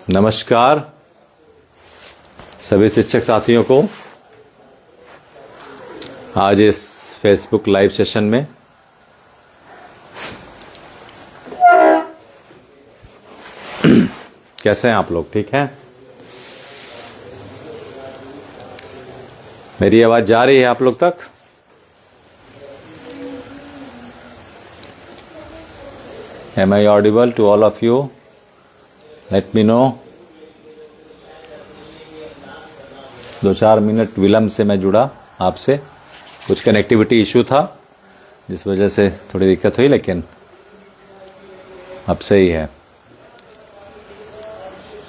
नमस्कार सभी शिक्षक साथियों को। आज इस फेसबुक लाइव सेशन में कैसे हैं आप लोग? ठीक हैं? मेरी आवाज जा रही है आप लोग तक? Am I audible to all of you? Let me know। 2-4 minute विलंब से मैं जुड़ा आपसे, कुछ कनेक्टिविटी इशू था जिस वजह से थोड़ी दिक्कत हुई, लेकिन अब सही है।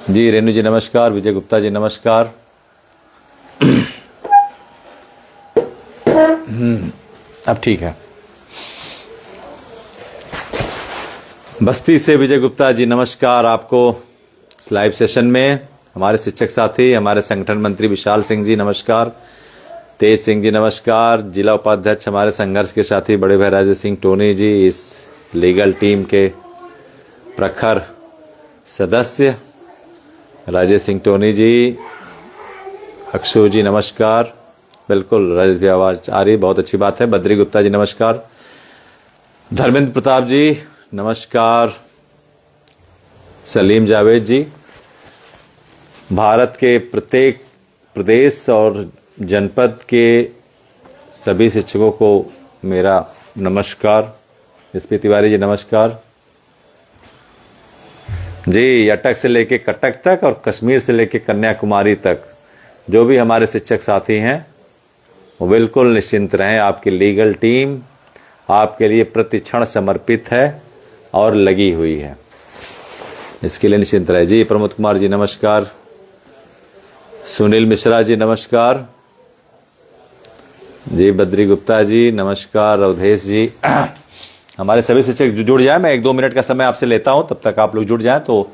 जी रेणु जी नमस्कार, विजय गुप्ता जी नमस्कार। अब ठीक है। बस्ती से विजय गुप्ता जी नमस्कार आपको इस लाइव सेशन में। हमारे शिक्षक साथी, हमारे संगठन मंत्री विशाल सिंह जी नमस्कार। तेज सिंह जी नमस्कार। जिला उपाध्यक्ष हमारे संघर्ष के साथी बड़े भाई राजेश सिंह टोनी जी, इस लीगल टीम के प्रखर सदस्य राजेश सिंह टोनी जी। अक्षु जी नमस्कार। बिल्कुल राजेश की आवाज आ रही, बहुत अच्छी बात है। बद्री गुप्ता जी नमस्कार। धर्मेंद्र प्रताप जी नमस्कार। सलीम जावेद जी। भारत के प्रत्येक प्रदेश और जनपद के सभी शिक्षकों को मेरा नमस्कार। एसपी तिवारी जी नमस्कार जी। अटक से लेके कटक तक और कश्मीर से लेके कन्याकुमारी तक जो भी हमारे शिक्षक साथी हैं वो बिल्कुल निश्चिंत रहें। आपकी लीगल टीम आपके लिए प्रतिक्षण समर्पित है और लगी हुई है, इसके लिए निश्चिंत रहे। जी प्रमोद कुमार जी नमस्कार। सुनील मिश्रा जी नमस्कार। जी बद्री गुप्ता जी नमस्कार। अवधेश जी। हमारे सभी शिक्षक जुड़ जाए, मैं 1-2 मिनट का समय आपसे लेता हूं, तब तक आप लोग जुड़ जाएं तो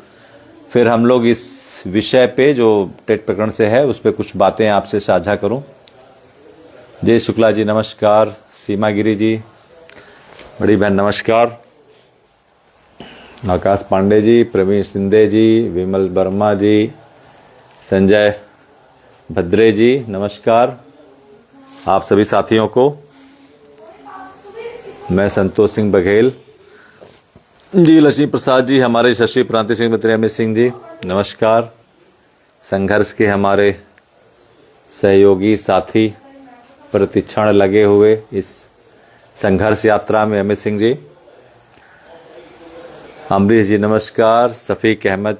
फिर हम लोग इस विषय पे जो टेट प्रकरण से है उस पर कुछ बातें आपसे साझा करूं। जय शुक्ला जी नमस्कार। सीमा गिरी जी, बड़ी बहन नमस्कार। आकाश पांडे जी, प्रवीण शिंदे जी, विमल वर्मा जी, संजय भद्रे जी नमस्कार। आप सभी साथियों को मैं संतोष सिंह बघेल जी, लक्ष्मी प्रसाद जी, हमारे शशि प्रांति सिंह मित्र अमित सिंह जी नमस्कार। संघर्ष के हमारे सहयोगी साथी प्रतिक्षण लगे हुए इस संघर्ष यात्रा में अमित सिंह जी। अमरीश जी नमस्कार। सफीक अहमद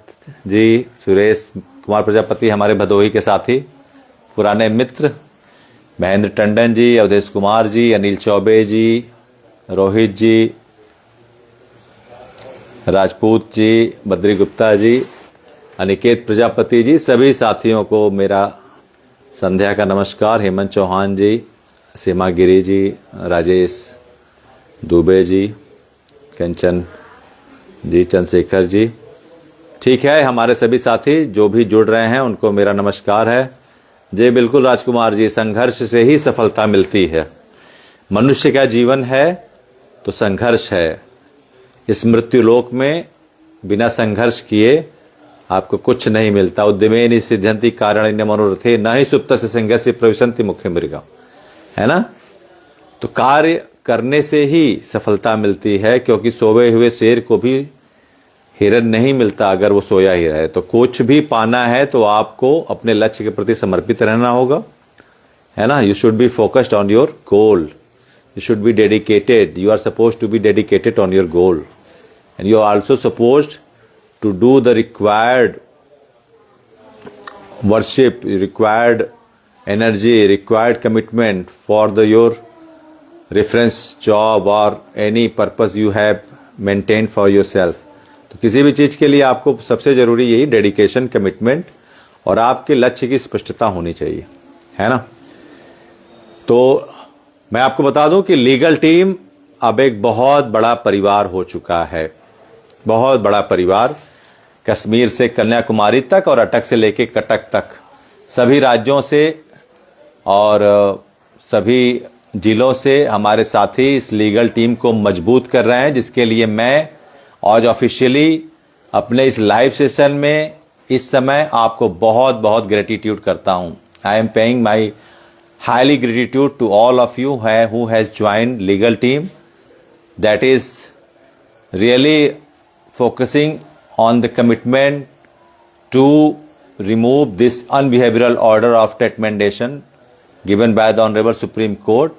जी, सुरेश कुमार प्रजापति हमारे भदोही के साथी पुराने मित्र, महेंद्र टंडन जी, अवधेश कुमार जी, अनिल चौबे जी, रोहित जी, राजपूत जी, बद्री गुप्ता जी, अनिकेत प्रजापति जी, सभी साथियों को मेरा संध्या का नमस्कार। हेमंत चौहान जी, सीमा गिरी जी, राजेश दुबे जी, कंचन जी, चंद्रशेखर जी। ठीक है, हमारे सभी साथी जो भी जुड़ रहे हैं उनको मेरा नमस्कार है। जी बिल्कुल राजकुमार जी, संघर्ष से ही सफलता मिलती है। मनुष्य का जीवन है तो संघर्ष है। इस मृत्यु लोक में बिना संघर्ष किए आपको कुछ नहीं मिलता। उद्यमे निसिद्ध्यन्ति कारणेन मनोरथे न ही सुप्तस्य संघर्षे प्रविशन्ति मुख्य मृगा, है ना? तो कार्य करने से ही सफलता मिलती है, क्योंकि सोए हुए शेर को भी हिरन नहीं मिलता अगर वो सोया ही रहे। तो कुछ भी पाना है तो आपको अपने लक्ष्य के प्रति समर्पित रहना होगा, है ना? You should be focused on your goal, you should be dedicated, you are suppose to be dedicated on your goal and you are also suppose to do the required worship, required energy, required commitment for your reference job or any purpose you have maintained for yourself। तो किसी भी चीज के लिए आपको सबसे जरूरी यही डेडिकेशन, कमिटमेंट और आपके लक्ष्य की स्पष्टता होनी चाहिए, है ना? तो मैं आपको बता दूं कि लीगल टीम अब एक बहुत बड़ा परिवार हो चुका है, बहुत बड़ा परिवार। कश्मीर से कन्याकुमारी तक और अटक से लेके कटक तक सभी राज्यों से और सभी जिलों से हमारे साथी इस लीगल टीम को मजबूत कर रहे हैं, जिसके लिए मैं आज ऑफिशियली अपने इस लाइव सेशन में इस समय आपको बहुत बहुत ग्रेटिट्यूड करता हूं। आई am paying my highly gratitude to all of you who has joined legal team that is really focusing on the commitment to remove this unbehavioral order of recommendation given by the honorable Supreme Court।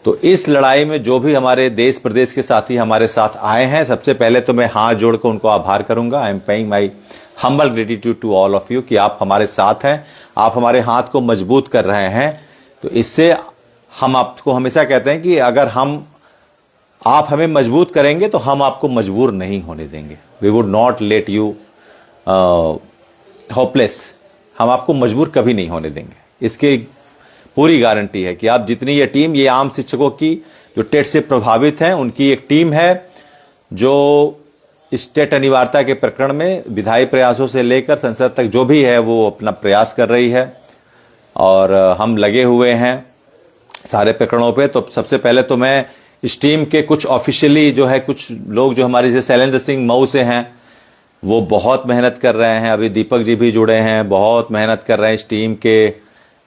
तो इस लड़ाई में जो भी हमारे देश प्रदेश के साथी हमारे साथ आए हैं, सबसे पहले तो मैं हाथ जोड़कर उनको आभार करूंगा। I am paying my humble gratitude to all of you कि आप हमारे साथ हैं, आप हमारे हाथ को मजबूत कर रहे हैं। तो इससे हम आपको हमेशा कहते हैं कि अगर आप हमें मजबूत करेंगे तो हम आपको मजबूर नहीं होने देंगे। We would not let you hopeless, हम आपको मजबूर कभी नहीं होने देंगे। इसकी पूरी गारंटी है कि आप जितनी ये टीम, ये आम शिक्षकों की जो टेट से प्रभावित हैं, उनकी एक टीम है जो स्टेट अनिवार्यता के प्रकरण में विधायी प्रयासों से लेकर संसद तक जो भी है वो अपना प्रयास कर रही है और हम लगे हुए हैं सारे प्रकरणों पे। तो सबसे पहले तो मैं इस टीम के कुछ ऑफिशियली जो है कुछ लोग जो हमारे जैसे शैलेंद्र सिंह मऊ से हैं, वो बहुत मेहनत कर रहे हैं। अभी दीपक जी भी जुड़े हैं, बहुत मेहनत कर रहे हैं इस टीम के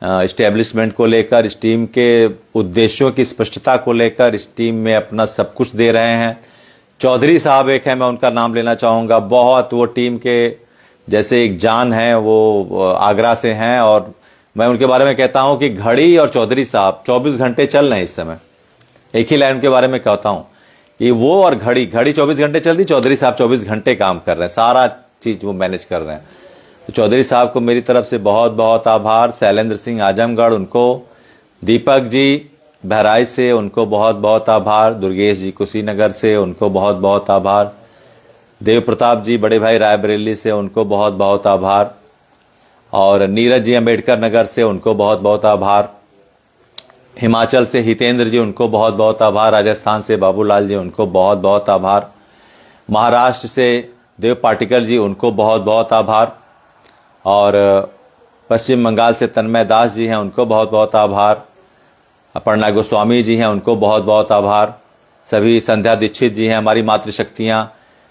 एस्टेब्लिशमेंट को लेकर, इस टीम के उद्देश्यों की स्पष्टता को लेकर, इस टीम में अपना सब कुछ दे रहे हैं। चौधरी साहब एक है, मैं उनका नाम लेना चाहूंगा, बहुत वो टीम के जैसे एक जान है, वो आगरा से हैं और मैं उनके बारे में कहता हूं कि घड़ी और चौधरी साहब 24 घंटे चल रहे हैं इस समय। एक ही लाइन के बारे में कहता हूं कि वो और घड़ी 24 घंटे चलती, चौधरी साहब 24 घंटे काम कर रहे हैं, सारा चीज वो मैनेज कर रहे हैं। तो चौधरी साहब को मेरी तरफ से बहुत बहुत आभार। शैलेंद्र सिंह आजमगढ़, उनको, दीपक जी बहराइच से, उनको बहुत बहुत आभार। दुर्गेश जी कुशीनगर से, उनको बहुत बहुत आभार। देव प्रताप जी बड़े भाई रायबरेली से, उनको बहुत बहुत आभार। और नीरज जी अंबेडकर नगर से, उनको बहुत बहुत आभार। हिमाचल से हितेंद्र जी, उनको बहुत बहुत आभार। राजस्थान से बाबूलाल जी, उनको बहुत बहुत आभार। महाराष्ट्र से देव पाटिकर जी, उनको बहुत बहुत आभार। और पश्चिम बंगाल से तन्मय दास जी हैं, उनको बहुत बहुत आभार। अपर्णा गोस्वामी जी हैं, उनको बहुत बहुत आभार। सभी संध्या दीक्षित जी हैं, हमारी मातृशक्तियां।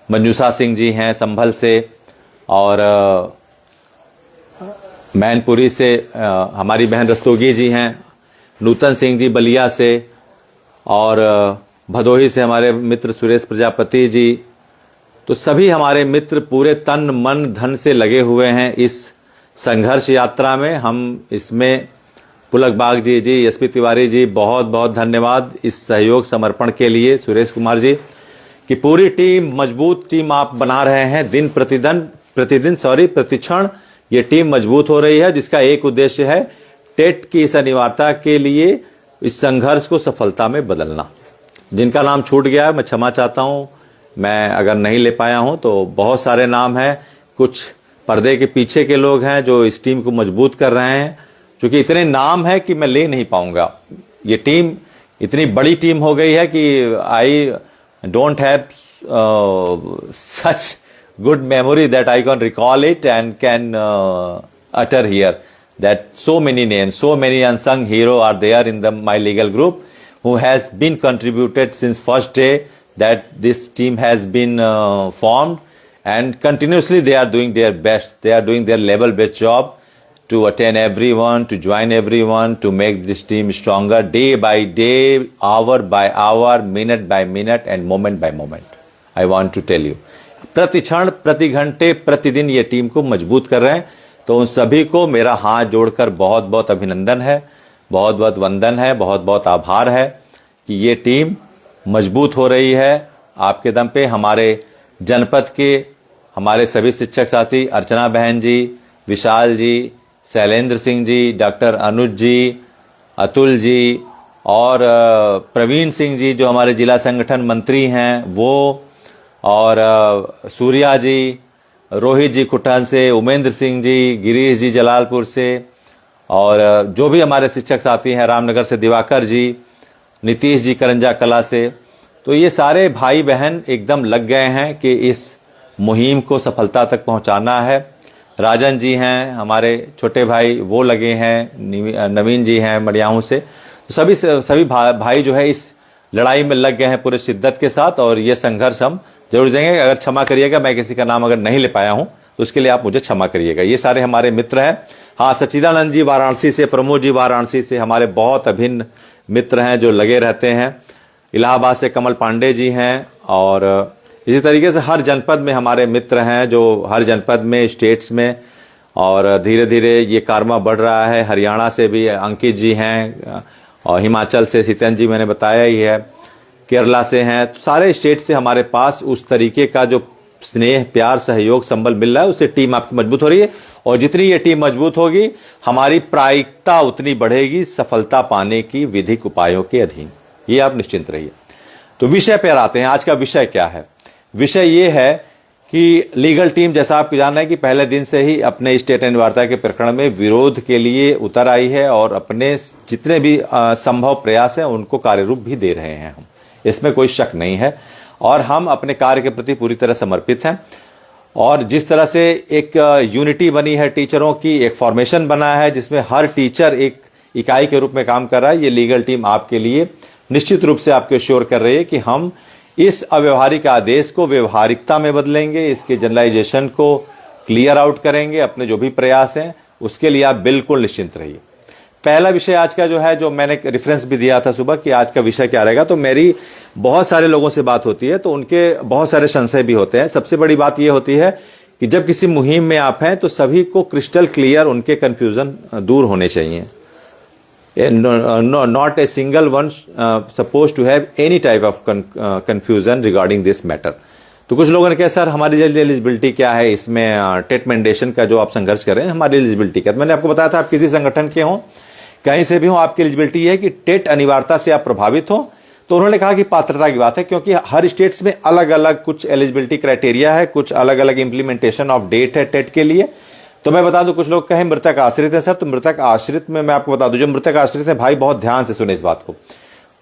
मंजूषा सिंह जी हैं संभल से, और मैनपुरी से हमारी बहन रस्तोगी जी हैं। नूतन सिंह जी बलिया से, और भदोही से हमारे मित्र सुरेश प्रजापति जी। तो सभी हमारे मित्र पूरे तन मन धन से लगे हुए हैं इस संघर्ष यात्रा में। हम इसमें पुलक बाग जी, एसपी तिवारी जी, बहुत बहुत धन्यवाद इस सहयोग समर्पण के लिए। सुरेश कुमार जी की पूरी टीम, मजबूत टीम आप बना रहे हैं। दिन प्रतिक्षण ये टीम मजबूत हो रही है, जिसका एक उद्देश्य है टेट की इस अनिवार्यता के लिए इस संघर्ष को सफलता में बदलना। जिनका नाम छूट गया है मैं क्षमा चाहता हूं, मैं अगर नहीं ले पाया हूं तो बहुत सारे नाम हैं। कुछ पर्दे के पीछे के लोग हैं जो इस टीम को मजबूत कर रहे हैं। क्योंकि इतने नाम है कि मैं ले नहीं पाऊंगा। ये टीम इतनी बड़ी टीम हो गई है कि I don't have such good memory that I can recall it and can utter here that so many names, so many unsung hero are there in my legal group who has been contributed since first day that this team has been formed, and continuously they are doing their best. They are doing their level best job to attend everyone, to join everyone, to make this team stronger day by day, hour by hour, minute by minute and moment by moment. I want to tell you, प्रति क्षण, प्रति घंटे, प्रतिदिन ये team को मजबूत कर रहे हैं। तो उन सभी को मेरा हाथ जोड़कर बहुत बहुत अभिनंदन है, बहुत बहुत वंदन है, बहुत बहुत आभार है कि ये टीम मजबूत हो रही है आपके दम पे। हमारे जनपद के हमारे सभी शिक्षक साथी, अर्चना बहन जी, विशाल जी, शैलेंद्र सिंह जी, डॉक्टर अनुज जी, अतुल जी और प्रवीण सिंह जी जो हमारे जिला संगठन मंत्री हैं वो, और सूर्या जी, रोहित जी खुटन से, उमेंद्र सिंह जी, गिरीश जी जलालपुर से, और जो भी हमारे शिक्षक साथी हैं रामनगर से दिवाकर जी, नीतीश जी करंजा कला से। तो ये सारे भाई बहन एकदम लग गए हैं कि इस मुहिम को सफलता तक पहुंचाना है। राजन जी हैं हमारे छोटे भाई, वो लगे हैं। नवीन जी हैं मड़ियाहू से। तो सभी भाई जो है इस लड़ाई में लग गए हैं पूरे शिद्दत के साथ, और ये संघर्ष हम जरूर देंगे। अगर क्षमा करिएगा मैं किसी का नाम अगर नहीं ले पाया हूं तो उसके लिए आप मुझे क्षमा करिएगा। ये सारे हमारे मित्र हैं। हाँ, सच्चिदानंद जी वाराणसी से, प्रमोद जी वाराणसी से, हमारे बहुत अभिन्न मित्र हैं जो लगे रहते हैं। इलाहाबाद से कमल पांडे जी हैं, और इसी तरीके से हर जनपद में हमारे मित्र हैं जो हर जनपद में, स्टेट्स में, और धीरे धीरे ये कारवा बढ़ रहा है। हरियाणा से भी अंकित जी हैं, और हिमाचल से सीतन जी मैंने बताया ही है, केरला से हैं। तो सारे स्टेट से हमारे पास उस तरीके का जो स्नेह, प्यार, सहयोग, संबल मिल रहा है, उससे टीम आपकी मजबूत हो रही है। और जितनी ये टीम मजबूत होगी, हमारी प्रायिकता उतनी बढ़ेगी सफलता पाने की विधिक उपायों के अधीन। ये आप निश्चिंत रहिए। तो विषय पर आते हैं। आज का विषय क्या है? विषय ये है कि लीगल टीम, जैसा आप जानना है कि पहले दिन से ही अपने स्टेट अनिवार्यता के प्रकरण में विरोध के लिए उतर आई है, और अपने जितने भी संभव प्रयास हैं उनको कार्यरूप भी दे रहे हैं हम, इसमें कोई शक नहीं है। और हम अपने कार्य के प्रति पूरी तरह समर्पित हैं। और जिस तरह से एक यूनिटी बनी है टीचरों की, एक फॉर्मेशन बना है जिसमें हर टीचर एक इकाई के रूप में काम कर रहा है, ये लीगल टीम आपके लिए निश्चित रूप से आपको श्योर कर रही है कि हम इस अव्यवहारिक आदेश को व्यवहारिकता में बदलेंगे, इसके जनरलाइजेशन को क्लियर आउट करेंगे। अपने जो भी प्रयास हैं उसके लिए आप बिल्कुल निश्चिंत रहिए। पहला विषय आज का जो है, जो मैंने रेफरेंस भी दिया था सुबह कि आज का विषय क्या रहेगा, तो मेरी बहुत सारे लोगों से बात होती है तो उनके बहुत सारे संशय भी होते हैं। सबसे बड़ी बात यह होती है कि जब किसी मुहिम में आप हैं तो सभी को क्रिस्टल क्लियर उनके कंफ्यूजन दूर होने चाहिए। Not a single one supposed to have any type of confusion regarding this matter. तो कुछ लोगों ने कहा सर हमारी एलिजिबिलिटी क्या है इसमें, टेट मैंडेशन का जो आप संघर्ष कर रहे हैं, हमारी एलिजिबिलिटी क्या है? मैंने आपको बताया था आप किसी संगठन के हों, कहीं से भी हो, आपकी एलिजिबिलिटी है कि टेट अनिवार्यता से आप प्रभावित हो। तो उन्होंने कहा कि पात्रता की बात है, क्योंकि हर स्टेट्स में अलग अलग कुछ एलिजिबिलिटी क्राइटेरिया है, कुछ अलग अलग इंप्लीमेंटेशन ऑफ डेट है टेट के लिए। तो मैं बता दूं, कुछ लोग कहें मृतक आश्रित है सर, तो मृतक आश्रित में मैं आपको बता दूं, जो मृतक आश्रित है भाई बहुत ध्यान से सुने इस बात को।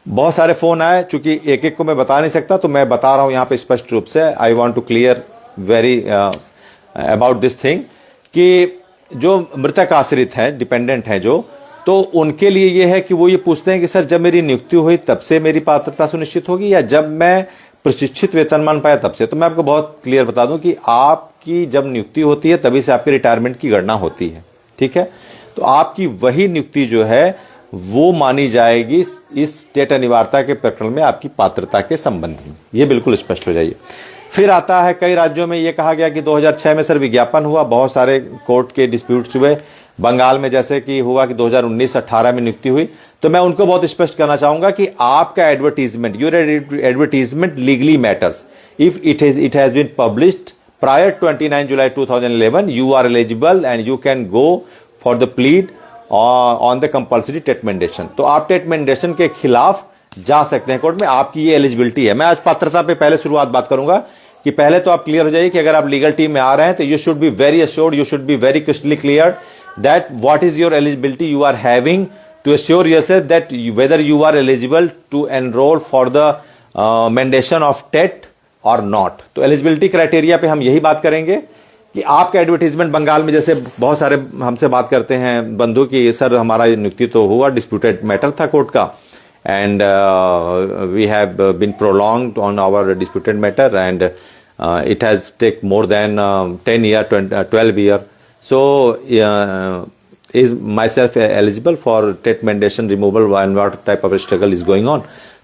बहुत सारे फोन आए, चूंकि एक एक को मैं बता नहीं सकता तो मैं बता रहा हूं यहां पे स्पष्ट रूप से। I want to clear very about this thing कि जो मृतक आश्रित है, डिपेंडेंट है जो, तो उनके लिए यह है कि वो ये पूछते हैं कि सर जब मेरी नियुक्ति हुई तब से मेरी पात्रता सुनिश्चित होगी या जब मैं प्रशिक्षित वेतनमान पाया तब से? तो मैं आपको बहुत क्लियर बता दूं कि आपकी जब नियुक्ति होती है तभी से आपके रिटायरमेंट की गणना होती है, ठीक है? तो आपकी वही नियुक्ति जो है वो मानी जाएगी इस टेट अनिवार्यता के प्रकरण में आपकी पात्रता के संबंध में। ये बिल्कुल स्पष्ट हो जाइए। फिर आता है, कई राज्यों में यह कहा गया कि 2006 में सर विज्ञापन हुआ, बहुत सारे कोर्ट के डिस्प्यूट्स हुए। बंगाल में जैसे कि हुआ कि 2019-18 में नियुक्ति हुई। तो मैं उनको बहुत स्पष्ट करना चाहूंगा कि आपका advertisement, your advertisement legally matters. If it has been published prior 29 July 2011, you are eligible and you can go for the plead on the compulsory TET mandation. तो आप टेट मैंडेशन के खिलाफ जा सकते हैं कोर्ट में, आपकी ये एलिजिबिलिटी है। मैं आज पात्रता पे पहले शुरुआत बात करूंगा कि पहले तो आप क्लियर हो जाइए कि अगर आप लीगल टीम में आ रहे हैं तो you should be very assured, you should be very crystally clear that what is your eligibility you are having to assure yourself that whether you are eligible to enroll for the mandation of TET or not। तो eligibility criteria पे हम यही बात करेंगे कि आपका advertisement Bengal में, जैसे बहुत सारे हमसे बात करते हैं बंधु की सर हमारा नियुक्ति तो हुआ, डिस्प्यूटेड मैटर था कोर्ट का, and we have been prolonged on our disputed matter and it has take more than 10 year 12 year। So, is myself eligible for TET mandation removal and what type of struggle is going on?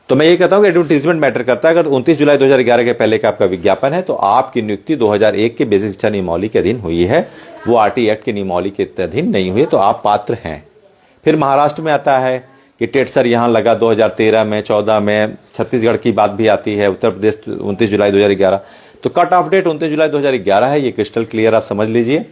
तो मैं ये कहता हूं कि advertisement matter करता है। अगर 29 July 2011 के पहले का आपका विज्ञापन है तो आपकी नियुक्ति 2001 के बेसिक शिक्षा नियमावली के अधीन हुई है, वो आरटी एक्ट के नियमावली के अधीन नहीं हुई है, तो आप पात्र हैं। फिर महाराष्ट्र में आता है कि टेट सर यहां लगा 2013 में, 14 में, छत्तीसगढ़ की बात भी आती है, उत्तर प्रदेश 29 जुलाई 2011। तो कट ऑफ डेट 29 जुलाई 2011 है, ये क्रिस्टल क्लियर आप समझ लीजिए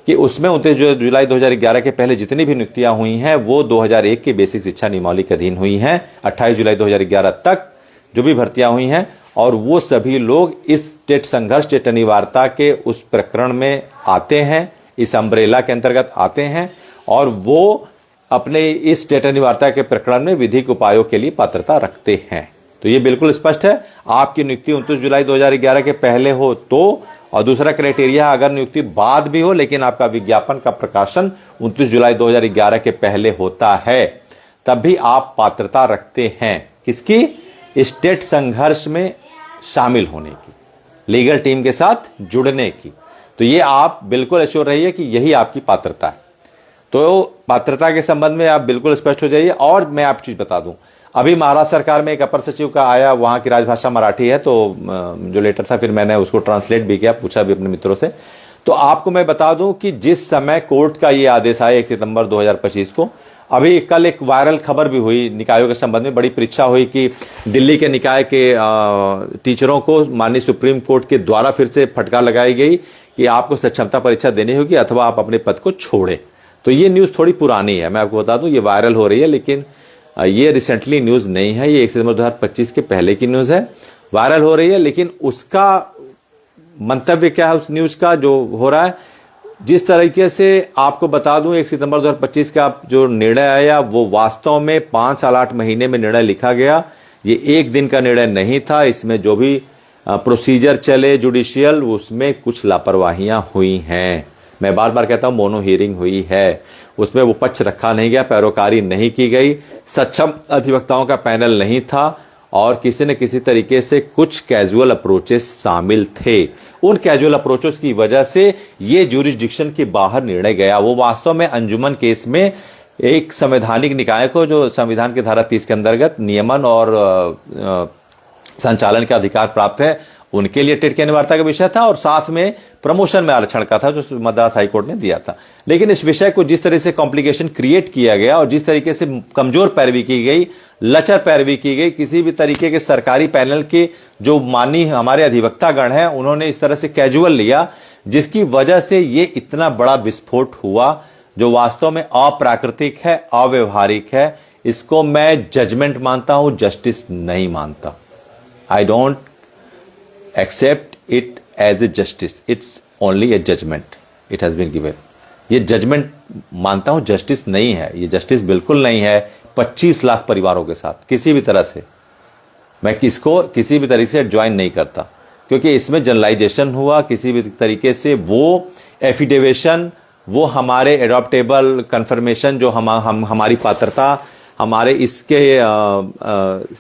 कि उसमें 29 जुलाई 2011 के पहले जितनी भी नियुक्तियां हुई हैं वो 2001 के बेसिक शिक्षा नियमावली के अधीन हुई हैं। 28 जुलाई 2011 तक जो भी भर्तियां हुई हैं, और वो सभी लोग इस टेट संघर्ष, टेट अनिवार्यता के उस प्रकरण में आते हैं, इस अम्ब्रेला के अंतर्गत आते हैं, और वो अपने इस टेट अनिवार्यता के प्रकरण में विधिक उपायों के लिए पात्रता रखते हैं। तो ये बिल्कुल स्पष्ट है। आपकी नियुक्ति 29 जुलाई 2011 के पहले हो तो, और दूसरा क्राइटेरिया अगर नियुक्ति बाद भी हो लेकिन आपका विज्ञापन का प्रकाशन 29 जुलाई 2011 के पहले होता है, तब भी आप पात्रता रखते हैं। किसकी? स्टेट संघर्ष में शामिल होने की, लीगल टीम के साथ जुड़ने की। तो ये आप बिल्कुल एश्योर रहिए कि यही आपकी पात्रता है। तो पात्रता के संबंध में आप बिल्कुल स्पष्ट हो जाइए। और मैं आप चीज बता दूं, अभी महाराष्ट्र सरकार में एक अपर सचिव का आया, वहां की राजभाषा मराठी है, तो जो लेटर था फिर मैंने उसको ट्रांसलेट भी किया, पूछा भी अपने मित्रों से। तो आपको मैं बता दूं कि जिस समय कोर्ट का ये आदेश आया 1 सितंबर 2025 को, अभी कल एक वायरल खबर भी हुई निकायों के संबंध में, बड़ी परीक्षा हुई कि दिल्ली के निकाय के टीचरों को माननीय सुप्रीम कोर्ट के द्वारा फिर से फटकार लगाई गई कि आपको सक्षमता परीक्षा देनी होगी अथवा आप अपने पद को छोड़े। तो ये न्यूज थोड़ी पुरानी है, मैं आपको बता दूं, ये वायरल हो रही है, लेकिन ये रिसेंटली न्यूज नहीं है, ये 1 सितंबर 2025 के पहले की न्यूज है, वायरल हो रही है। लेकिन उसका मंतव्य क्या है उस न्यूज का जो हो रहा है, जिस तरीके से आपको बता दूं 1 सितंबर 2025 का जो निर्णय आया वो वास्तव में 5 साल 8 महीने में निर्णय लिखा गया। ये एक दिन का निर्णय नहीं था। इसमें जो भी प्रोसीजर चले जुडिशियल, उसमें कुछ लापरवाहियां हुई हैं। मैं बार बार कहता हूं मोनो हियरिंग हुई है, उसमें वो पक्ष रखा नहीं गया, पैरोकारी नहीं की गई, सक्षम अधिवक्ताओं का पैनल नहीं था और किसी न किसी तरीके से कुछ कैजुअल अप्रोचेस शामिल थे। उन कैजुअल अप्रोचेस की वजह से ये ज्यूरिसडिक्शन के बाहर निर्णय गया। वो वास्तव में अंजुमन केस में एक संवैधानिक निकाय को जो संविधान की धारा 30 के अंतर्गत नियमन और संचालन का अधिकार प्राप्त है, उनके लिए टेट की अनिवार्यता का विषय था और साथ में प्रमोशन में आरक्षण का था जो मद्रास हाईकोर्ट ने दिया था। लेकिन इस विषय को जिस तरह से कॉम्प्लिकेशन क्रिएट किया गया और जिस तरीके से कमजोर पैरवी की गई, लचर पैरवी की गई, किसी भी तरीके के सरकारी पैनल के जो माननीय हमारे अधिवक्ता गण हैं उन्होंने इस तरह से कैजुअल लिया, जिसकी वजह से ये इतना बड़ा विस्फोट हुआ जो वास्तव में अप्राकृतिक है, अव्यवहारिक है। इसको मैं जजमेंट मानता हूं, जस्टिस नहीं मानता। I don't accept it as a justice, it's only a judgment, it has been given। ये जजमेंट मानता हूं, जस्टिस नहीं है, ये जस्टिस बिल्कुल नहीं है। 25 लाख परिवारों के साथ किसी भी तरह से मैं किसको किसी भी तरीके से ज्वाइन नहीं करता, क्योंकि इसमें जनरलाइजेशन हुआ किसी भी तरीके से। वो एफिडेविशन, वो हमारे एडॉप्टेबल कंफर्मेशन, जो हमारी पात्रता, हमारे इसके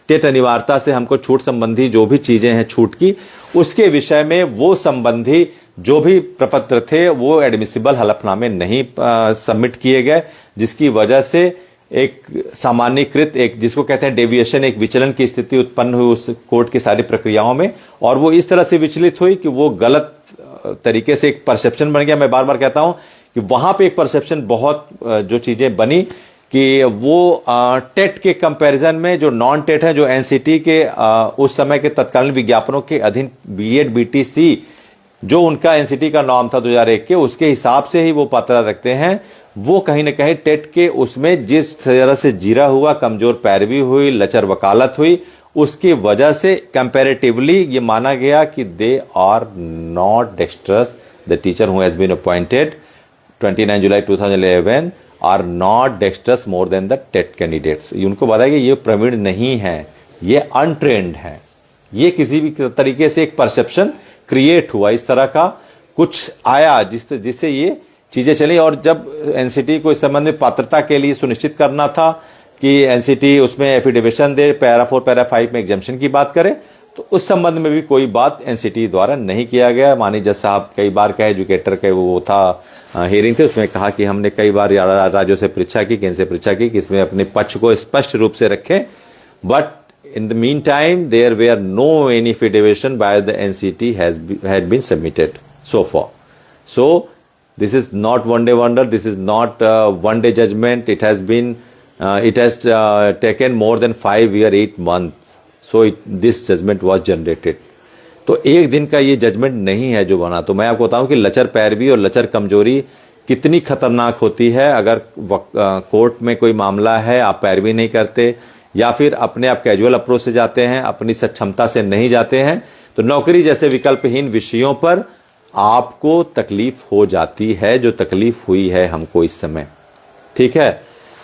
टेट अनिवार्यता से हमको छूट संबंधी जो भी चीजें हैं छूट की, उसके विषय में वो संबंधी जो भी प्रपत्र थे वो एडमिसिबल हलफनामे नहीं सबमिट किए गए, जिसकी वजह से एक सामान्यकृत, एक जिसको कहते हैं डेविएशन, एक विचलन की स्थिति उत्पन्न हुई उस कोर्ट की सारी प्रक्रियाओं में। और वो इस तरह से विचलित हुई कि वो गलत तरीके से एक परसेप्शन बन गया। मैं बार बार कहता हूं कि वहां पे एक परसेप्शन बहुत जो चीजें बनी कि वो टेट के कंपैरिजन में जो नॉन टेट है, जो एनसीटी के उस समय के तत्कालीन विज्ञापनों के अधीन बीएड बीटीसी जो उनका एनसीटी का नाम था 2001 के, उसके हिसाब से ही वो पात्रता रखते हैं। वो कहीं ना कहीं टेट के उसमें जिस तरह से जीरा हुआ, कमजोर पैरवी हुई, लचर वकालत हुई, उसकी वजह से कंपैरेटिवली ये माना गया कि they are not dextrous. The teacher who has been appointed 29 July 2011 are not dextrous more than the TET candidates. उनको बताया कि ये प्रवीण नहीं है, ये अनट्रेंड है। ये किसी भी तरीके से एक परसेप्शन क्रिएट हुआ, इस तरह का कुछ आया जिससे ये चीजें चली। और जब एनसीटी को इस संबंध में पात्रता के लिए सुनिश्चित करना था कि एनसीटी उसमें एफिडेविशन दे, पैरा 4 पैरा 5 में एग्जम्पशन की बात करे, तो उस संबंध में भी कोई बात एनसीटी द्वारा नहीं किया गया। माननीय जज साहब कई बार कहे, एजुकेटर के वो था हियरिंग थे, उसमें कहा कि हमने कई बार राज्यों से परीक्षा की, केंद्र से परीक्षा की कि इसमें अपने पक्ष को स्पष्ट रूप से रखें। But in the meantime there were no any affidavit by the NCT had been submitted so far. So this is not one day wonder, this is not one day judgment. It has taken more than 5 years 8 months. So this judgment was generated. तो एक दिन का ये judgement नहीं है जो बना। तो मैं आपको बताऊं कि लचर पैरवी और लचर कमजोरी कितनी खतरनाक होती है। अगर कोर्ट में कोई मामला है, आप पैरवी नहीं करते या फिर अपने आप कैजुअल अप्रोच से जाते हैं, अपनी सक्षमता से नहीं जाते हैं, तो नौकरी जैसे विकल्पहीन विषयों पर आपको तकलीफ हो जाती है, जो तकलीफ हुई है हमको इस समय। ठीक है,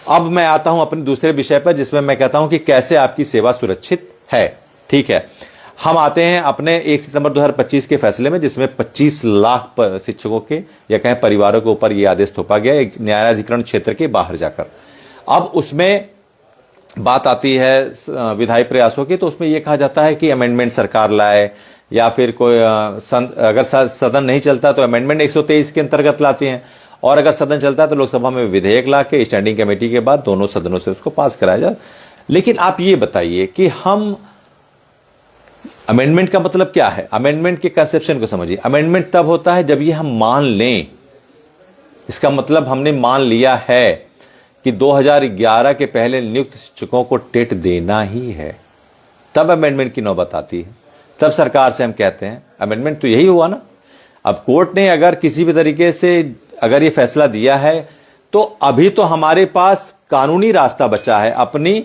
अब मैं आता हूं अपने दूसरे विषय पर, जिसमें मैं कहता हूं कि कैसे आपकी सेवा सुरक्षित है। ठीक है, हम आते हैं अपने 1 सितंबर 2025 के फैसले में, जिसमें 25 लाख शिक्षकों के या कहें परिवारों के ऊपर यह आदेश थोपा गया एक न्यायाधिकरण क्षेत्र के बाहर जाकर। अब उसमें बात आती है विधायी प्रयासों की, तो उसमें यह कहा जाता है कि अमेंडमेंट सरकार लाए या फिर कोई अगर सदन नहीं चलता तो अमेंडमेंट 123 के अंतर्गत लाती हैं, और अगर सदन चलता है तो लोकसभा में विधेयक लाके स्टैंडिंग कमेटी के बाद दोनों सदनों से उसको पास कराया जाए। लेकिन आप ये बताइए कि हम अमेंडमेंट का मतलब क्या है, अमेंडमेंट के कंसेप्शन को समझिए। अमेंडमेंट तब होता है जब ये हम मान लें, इसका मतलब हमने मान लिया है कि 2011 के पहले नियुक्त शिक्षकों को टेट देना ही है, तब अमेंडमेंट की नौबत आती है। तब सरकार से हम कहते हैं अमेंडमेंट तो यही हुआ ना। अब कोर्ट ने अगर किसी भी तरीके से अगर ये फैसला दिया है तो अभी तो हमारे पास कानूनी रास्ता बचा है अपनी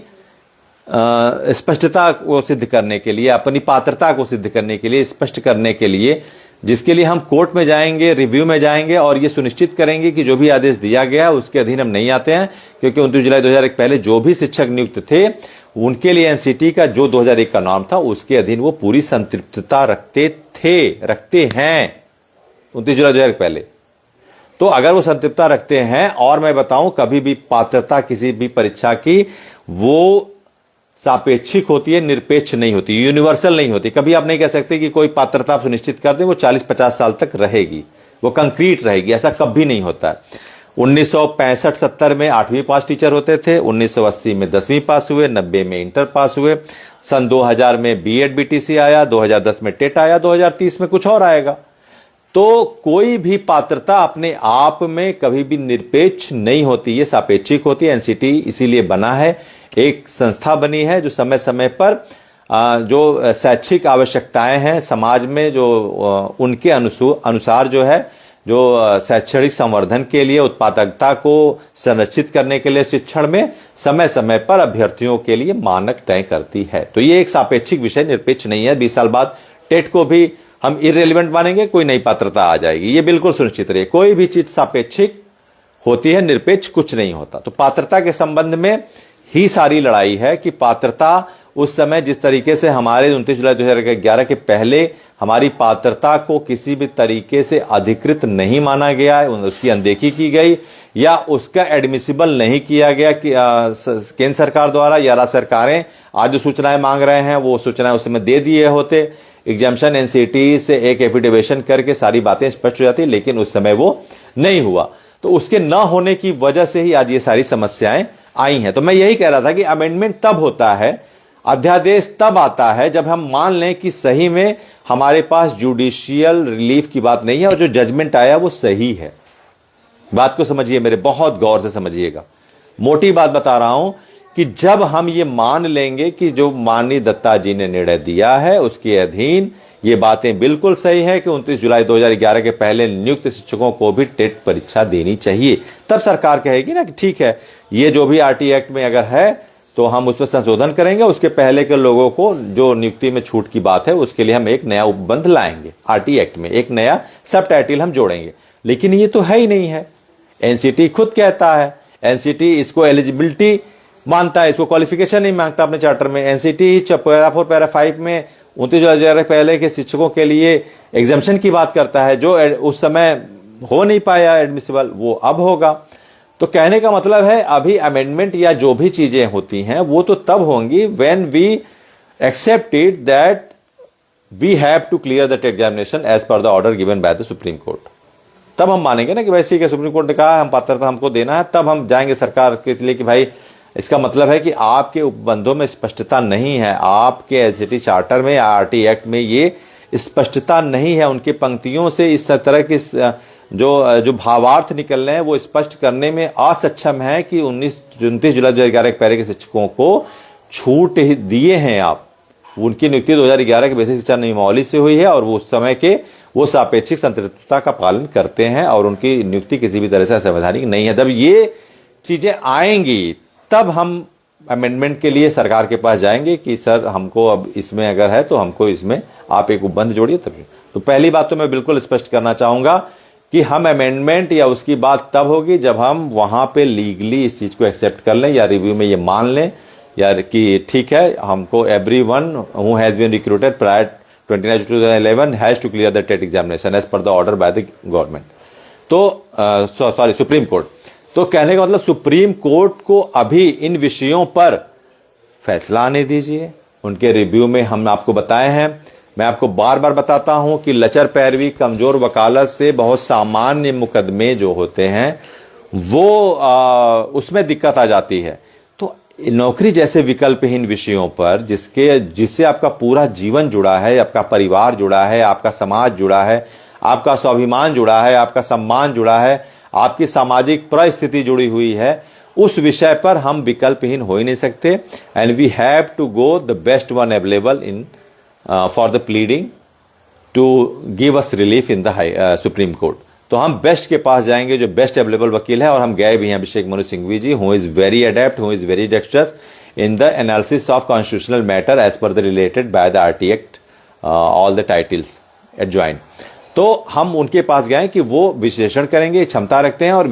स्पष्टता को सिद्ध करने के लिए, अपनी पात्रता को सिद्ध करने के लिए, स्पष्ट करने के लिए, जिसके लिए हम कोर्ट में जाएंगे, रिव्यू में जाएंगे और ये सुनिश्चित करेंगे कि जो भी आदेश दिया गया है उसके अधीन हम नहीं आते हैं। क्योंकि 29 जुलाई 2001 पहले जो भी शिक्षक नियुक्त थे उनके लिए एनसीटी का जो 2001 का नॉर्म था उसके अधीन वो पूरी संतृप्तता रखते हैं 29 जुलाई 2001 पहले। तो अगर वो संतृप्तता रखते हैं, और मैं बताऊं कभी भी पात्रता किसी भी परीक्षा की वो सापेक्षिक होती है, निरपेक्ष नहीं होती, यूनिवर्सल नहीं होती। कभी आप नहीं कह सकते कि कोई पात्रता आप सुनिश्चित कर दे वो 40-50 साल तक रहेगी, वो कंक्रीट रहेगी, ऐसा कभी नहीं होता। 1965-70 में 8वीं पास टीचर होते थे, 1980 में 10वीं पास हुए, 90 में इंटर पास हुए, सन 2000 में बीएड बीटीसी आया, 2010 में टेट आया, 2030 में कुछ और आएगा। तो कोई भी पात्रता अपने आप में कभी भी निरपेक्ष नहीं होती, ये सापेक्षिक होती है। एनसीटी इसीलिए बना है, एक संस्था बनी है जो समय समय पर जो शैक्षिक आवश्यकताएं हैं समाज में, जो उनके अनुसार जो है, जो शैक्षणिक संवर्धन के लिए, उत्पादकता को संरक्षित करने के लिए शिक्षण में समय समय पर अभ्यर्थियों के लिए मानक तय करती है। तो ये एक सापेक्षिक विषय, निरपेक्ष नहीं है। 20 साल बाद टेट को भी हम इररिलेवेंट मानेंगे, कोई नई पात्रता आ जाएगी, ये बिल्कुल सुनिश्चित रहिए। कोई भी चीज सापेक्षिक होती है, निरपेक्ष कुछ नहीं होता। तो पात्रता के संबंध में ही सारी लड़ाई है कि पात्रता उस समय जिस तरीके से हमारे 29 जुलाई 2011 के पहले हमारी पात्रता को किसी भी तरीके से अधिकृत नहीं माना गया, उसकी अनदेखी की गई या उसका एडमिसिबल नहीं किया गया कि केंद्र सरकार द्वारा, या राज्य सरकारें आज जो सूचनाएं मांग रहे हैं वो सूचनाएं उस समय दे दिए होते, एग्जामिशन एनसीटी से एक एफिडेविशन करके सारी बातें स्पष्ट हो जाती, लेकिन उस समय वो नहीं हुआ। तो उसके न होने की वजह से ही आज ये सारी समस्याएं आई हैं। तो मैं यही कह रहा था कि अमेंडमेंट तब होता है, अध्यादेश तब आता है जब हम मान लें कि सही में हमारे पास जुडिशियल रिलीफ की बात नहीं है और जो जजमेंट आया वो सही है। बात को समझिए, मेरे बहुत गौर से समझिएगा, मोटी बात बता रहा हूं कि जब हम ये मान लेंगे कि जो माननीय दत्ता जी ने निर्णय दिया है उसके अधीन ये बातें बिल्कुल सही है कि 29 जुलाई 2011 के पहले नियुक्त शिक्षकों को भी टेट परीक्षा देनी चाहिए, तब सरकार कहेगी ना कि ठीक है, ये जो भी आरटी एक्ट में अगर है तो हम उस पर संशोधन करेंगे, उसके पहले के लोगों को जो नियुक्ति में छूट की बात है उसके लिए हम एक नया उपबंध लाएंगे, आरटी एक्ट में एक नया सब टाइटल हम जोड़ेंगे। लेकिन ये तो है ही नहीं है। एनसीटी खुद कहता है, एनसीटी इसको एलिजिबिलिटी मानता है, इसको क्वालिफिकेशन नहीं मांगता अपने चार्टर में। एनसीटी पैरा 4 पैरा 5 में 29 जुलाई पहले के शिक्षकों के लिए एग्जाम्पशन की बात करता है, जो उस समय हो नहीं पाया एडमिसिबल, वो अब होगा। तो कहने का मतलब है अभी अमेंडमेंट या जो भी चीजें होती हैं वो तो तब होंगी when we accept it that we have to clear the TET examination as per the order given by the Supreme Court. तब हम मानेंगे ना कि भाई ठीक है, सुप्रीम कोर्ट ने कहा हम पात्रता हमको देना है, तब हम जाएंगे सरकार के लिए कि भाई इसका मतलब है कि आपके उपबंधों में स्पष्टता नहीं है, आपके एनसीटी चार्टर में या आरटी एक्ट में ये स्पष्टता नहीं है, उनकी पंक्तियों से इस तरह की जो भावार्थ निकल रहे हैं वो स्पष्ट करने में असक्षम है कि 29 जुलाई 2011 के पहले के शिक्षकों को छूट दिए हैं आप। उनकी नियुक्ति 2011 के बेसिक शिक्षा नियमावली से हुई है और वो उस समय के वो सापेक्षिक संतृप्तता का पालन करते हैं और उनकी नियुक्ति किसी भी तरह से असंवैधानिक नहीं है। जब ये चीजें आएंगी तब हम अमेंडमेंट के लिए सरकार के पास जाएंगे कि सर हमको अब इसमें अगर है तो हमको इसमें आप एक उपबंध जोड़िए तब। तो पहली बात तो मैं बिल्कुल स्पष्ट करना चाहूंगा कि हम अमेंडमेंट या उसकी बात तब होगी जब हम वहां पे लीगली इस चीज को एक्सेप्ट कर लें या रिव्यू में ये मान लें यार कि ठीक है, हमको everyone who has been recruited prior 29/2011 has to clear the TET examination as per the order by the government. तो सॉरी सुप्रीम कोर्ट। तो कहने का मतलब सुप्रीम कोर्ट को अभी इन विषयों पर फैसला आने दीजिए, उनके रिव्यू में हम आपको बताए हैं मैं आपको बार बार बताता हूं कि लचर पैरवी, कमजोर वकालत से बहुत सामान्य मुकदमे जो होते हैं वो उसमें दिक्कत आ जाती है। तो नौकरी जैसे विकल्पहीन विषयों पर जिससे आपका पूरा जीवन जुड़ा है, आपका परिवार जुड़ा है, आपका समाज जुड़ा है, आपका स्वाभिमान जुड़ा है, आपका सम्मान जुड़ा है, आपकी सामाजिक परिस्थिति जुड़ी हुई है, उस विषय पर हम विकल्पहीन हो ही नहीं सकते। And we have to go the best one available in for the pleading to give us relief in the Supreme Court. तो हम बेस्ट के पास जाएंगे, जो बेस्ट अवेलेबल वकील है, और हम गए भी हैं Abhishek Manu Singhvi ji, who is very adept, who is very dexterous in the analysis of constitutional matter as per the related by the RT act, all the titles adjoint. तो हम उनके पास गए कि वो विश्लेषण करेंगे, क्षमता रखते हैं, और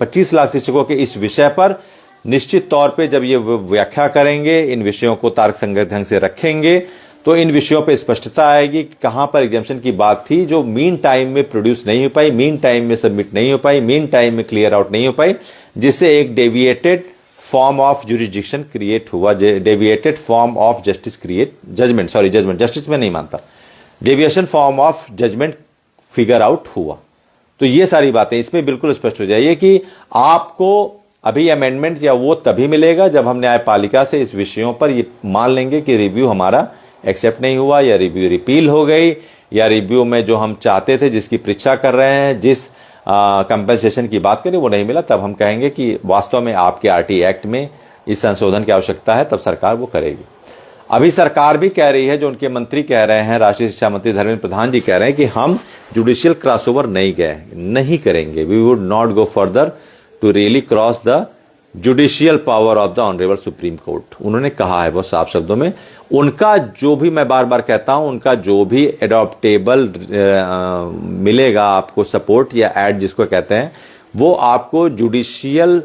25 लाख शिक्षकों के इस विषय पर निश्चित तौर पे जब ये व्याख्या करेंगे, इन विषयों को तर्कसंगत ढंग से रखेंगे, तो इन विषयों पे स्पष्टता आएगी कि कहां पर एग्जामिशन की बात थी जो मीन टाइम में प्रोड्यूस नहीं हो पाई, मीन टाइम में सबमिट नहीं हो पाई, मीन टाइम में क्लियर आउट नहीं हो पाई, जिससे एक deviated form of jurisdiction create हुआ, deviated form of justice create, judgement, justice में नहीं मानता, deviation form of judgement figure out हुआ। तो ये सारी बातें इसमें बिल्कुल स्पष्ट हो जाइए कि आपको अभी अमेंडमेंट या वो तभी मिलेगा जब हम न्यायपालिका से इस विषयों पर ये मान लेंगे कि रिव्यू हमारा एक्सेप्ट नहीं हुआ, या रिव्यू रिपील हो गई, या रिव्यू में जो हम चाहते थे, जिसकी परीक्षा कर रहे हैं, जिस कंपेंसेशन की बात करें वो नहीं मिला, तब हम कहेंगे कि वास्तव में आपके आरटी एक्ट में इस संशोधन की आवश्यकता है, तब सरकार वो करेगी। अभी सरकार भी कह रही है, जो उनके मंत्री कह रहे हैं, राष्ट्रीय शिक्षा मंत्री धर्मेंद्र प्रधान जी कह रहे हैं कि हम जुडिशियल क्रॉसओवर नहीं करेंगे, we would not go further to really cross the judicial power of the honourable Supreme Court. उन्होंने कहा है बहुत साफ शब्दों में। उनका जो भी, मैं बार बार कहता हूं, उनका जो भी एडॉप्टेबल मिलेगा आपको सपोर्ट या एड जिसको कहते हैं, वो आपको जुडिशियल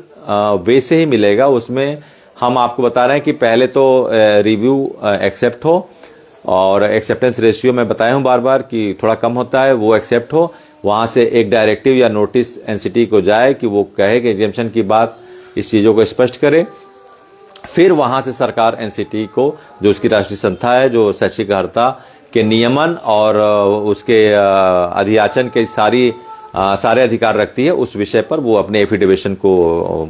वे से ही मिलेगा। उसमें हम आपको बता रहे हैं कि पहले तो रिव्यू एक्सेप्ट हो, और एक्सेप्टेंस रेशियो मैं बताया हूं बार बार कि थोड़ा कम होता है, वो एक्सेप्ट हो, वहां से एक डायरेक्टिव या नोटिस एनसीटी को जाए कि वो कहे कि एग्जामिशन की बात, इस चीजों को स्पष्ट करे। फिर वहां से सरकार एनसीटी को, जो उसकी राष्ट्रीय संस्था है, जो शैक्षिक अर्हता के नियमन और उसके अधियाचन के सारे अधिकार रखती है, उस विषय पर वो अपने एफिडेविशन को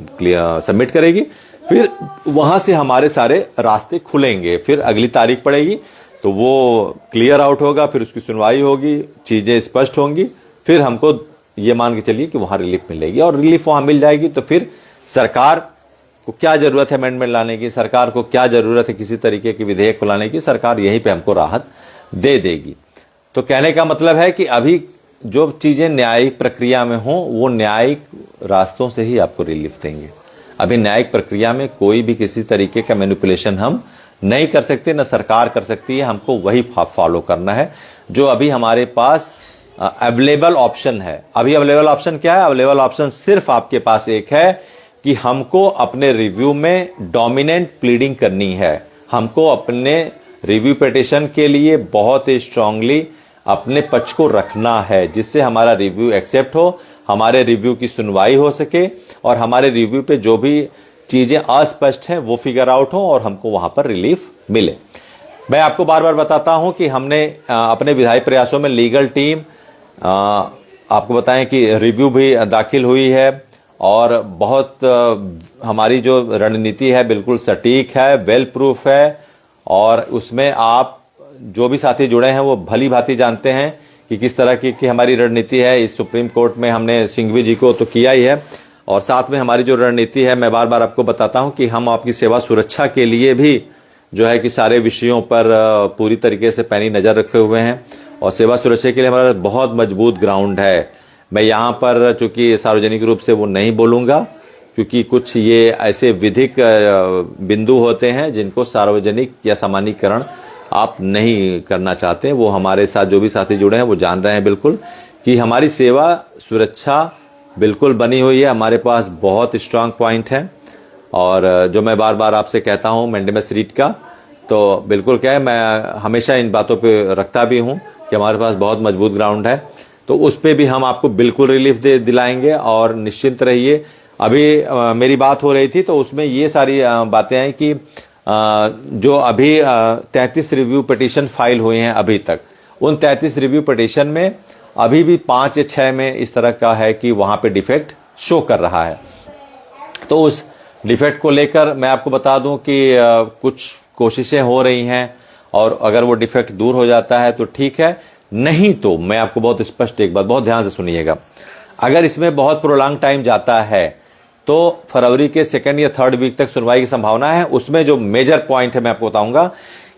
सबमिट करेगी। फिर वहां से हमारे सारे रास्ते खुलेंगे, फिर अगली तारीख पड़ेगी तो वो क्लियर आउट होगा, फिर उसकी सुनवाई होगी, चीजें स्पष्ट होंगी, फिर हमको ये मान के चलिए कि वहां रिलीफ मिलेगी, और रिलीफ वहां मिल जाएगी तो फिर सरकार को क्या जरूरत है अमेंडमेंट लाने की, सरकार को क्या जरूरत है किसी तरीके के विधेयक को लाने की, सरकार यहीं पे हमको राहत दे देगी। तो कहने का मतलब है कि अभी जो चीजें न्यायिक प्रक्रिया में हो, वो न्यायिक रास्तों से ही आपको रिलीफ देंगे। अभी न्यायिक प्रक्रिया में कोई भी किसी तरीके का मैनिपुलेशन हम नहीं कर सकते, न सरकार कर सकती है, हमको वही फॉलो करना है जो अभी हमारे पास अवेलेबल ऑप्शन है। अभी अवेलेबल ऑप्शन क्या है? अवेलेबल ऑप्शन सिर्फ आपके पास एक है कि हमको अपने रिव्यू में डोमिनेंट प्लीडिंग करनी है, हमको अपने रिव्यू पिटीशन के लिए बहुत ही स्ट्रांगली अपने पक्ष को रखना है, जिससे हमारा रिव्यू एक्सेप्ट हो, हमारे रिव्यू की सुनवाई हो सके, और हमारे रिव्यू पे जो भी चीजें अस्पष्ट हैं वो फिगर आउट हो, और हमको वहां पर रिलीफ मिले। मैं आपको बार बार बताता हूं कि हमने अपने विधायी प्रयासों में लीगल टीम, आपको बताएं कि रिव्यू भी दाखिल हुई है, और बहुत हमारी जो रणनीति है बिल्कुल सटीक है, वेल प्रूफ है, और उसमें आप जो भी साथी जुड़े हैं वो भली भांति जानते हैं कि किस तरह की हमारी रणनीति है। इस सुप्रीम कोर्ट में हमने सिंघवी जी को तो किया ही है, और साथ में हमारी जो रणनीति है, मैं बार बार आपको बताता हूं कि हम आपकी सेवा सुरक्षा के लिए भी जो है कि सारे विषयों पर पूरी तरीके से पैनी नजर रखे हुए हैं, और सेवा सुरक्षा के लिए हमारा बहुत मजबूत ग्राउंड है। मैं यहाँ पर चूंकि सार्वजनिक रूप से वो नहीं बोलूंगा, क्योंकि कुछ ये ऐसे विधिक बिंदु होते हैं जिनको सार्वजनिक या सामान्यीकरण आप नहीं करना चाहते। वो हमारे साथ जो भी साथी जुड़े हैं वो जान रहे हैं बिल्कुल कि हमारी सेवा सुरक्षा बिल्कुल बनी हुई है, हमारे पास बहुत स्ट्रांग पॉइंट है। और जो मैं बार बार आपसे कहता हूं मैंडेमस रीट का, तो बिल्कुल क्या है, मैं हमेशा इन बातों पे रखता भी हूं कि हमारे पास बहुत मजबूत ग्राउंड है, तो उस पे भी हम आपको बिल्कुल रिलीफ दिलाएंगे, और निश्चिंत रहिए। अभी मेरी बात हो रही थी तो उसमें ये सारी बातें हैं कि जो अभी 33 रिव्यू पिटीशन फाइल हुए हैं अभी तक, उन 33 रिव्यू पिटीशन में अभी भी 5 या 6 में इस तरह का है कि वहां पे डिफेक्ट शो कर रहा है। तो उस डिफेक्ट को लेकर मैं आपको बता दूं कि कुछ कोशिशें हो रही हैं, और अगर वो डिफेक्ट दूर हो जाता है तो ठीक है, नहीं तो मैं आपको बहुत स्पष्ट एक बात, बहुत ध्यान से सुनिएगा, अगर इसमें बहुत प्रोलॉन्ग टाइम जाता है तो फरवरी के 2nd या 3rd वीक तक सुनवाई की संभावना है। उसमें जो मेजर पॉइंट है मैं आपको बताऊंगा